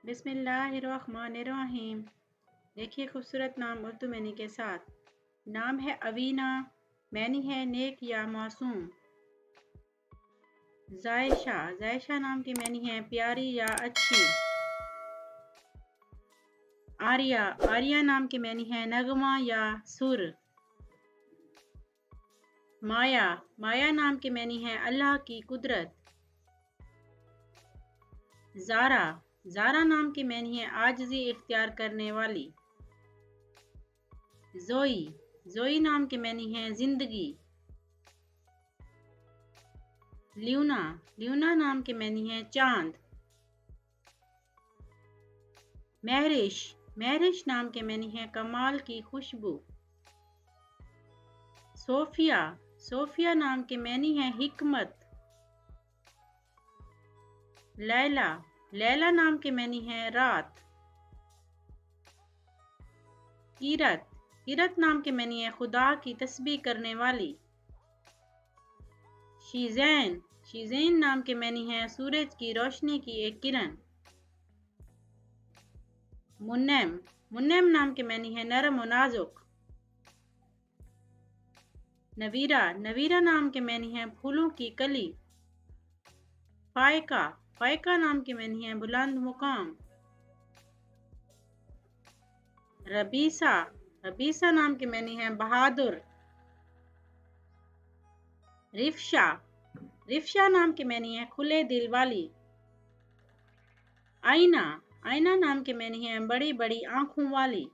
बिस्मिल्लाहिर्रहमानिर्रहीम। देखिए खूबसूरत नाम उर्दू मैनी के साथ। नाम है अवीना, मैनी है नेक या मासूम। जायशा, जायशा नाम की मैनी है प्यारी या अच्छी। आर्या, आर्या नाम की मैनी है नगमा या सुर। माया, माया नाम की मैनी है अल्लाह की कुदरत। ज़ारा, ज़ारा नाम की मैनी है आजिज़ी इख्तियार करने वाली। ज़ोई, ज़ोई नाम की मैनी है जिंदगी। ल्यूना, ल्यूना नाम की मैनी है चांद। महरिश, महरिश नाम के मैनी है कमाल की खुशबू। सोफिया, सोफिया नाम के मैनी है हिकमत। लैला, लैला नाम के मैनी है रात। कीरत, कीरत नाम के मैनी है खुदा की तस्बीह करने वाली। शीज़ैन, शीज़ैन नाम के मैनी है सूरज की रोशनी की एक किरण। मुन्नैम, मुन्नैम नाम के मैनी है नरम और नाजुक। नवीरा, नवीरा नाम के मैनी है फूलों की कली। फायका, फायका नाम के मैनी है बुलंद मुकाम। रबीसा, रबीसा नाम के मैनी है बहादुर। रिफ्शा, रिफ्शा नाम के मैनी है खुले दिल वाली। आईना, आईना नाम के मैनी है बड़ी बड़ी आंखों वाली।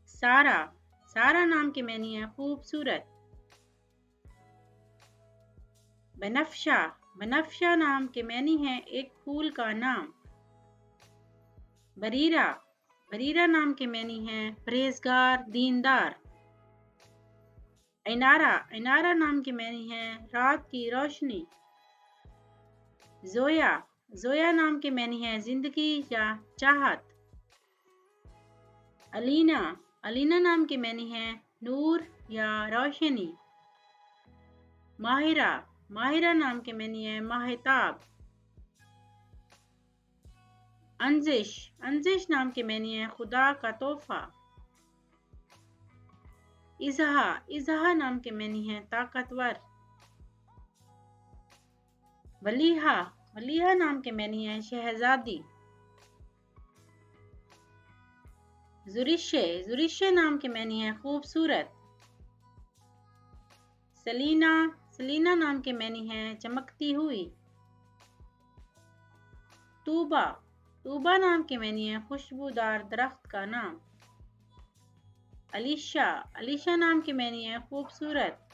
सारा, सारा नाम के मैनी है खूबसूरत। बनफ्शा, बनफ्शा नाम के मैनी है एक फूल का नाम। बरीरा, बरीरा नाम के मैनी है परहेजगार दीनदार। इनारा, इनारा नाम की मैनी है रात की रोशनी। जोया, जोया नाम के मैनी है जिंदगी या चाहत। अलीना, अलीना नाम की मैनी है नूर या रोशनी। माहिरा, माहिरा नाम के मैनी है माहिताब। अंजिश, अंजिश नाम के मैनी है खुदा का तोहफा। इजहा, इजहा नाम के मैनी है ताकतवर। वलीहा, वलीहा नाम के मैनी है शहजादी। जुरिशे, जुरिशे नाम के मैनी है खूबसूरत। सलीना, सलीना नाम के मैनी है चमकती हुई। तूबा, तूबा नाम के मैनी है खुशबूदार दरख्त का नाम। अलीशा, अलीशा नाम की मैनी है खूबसूरत।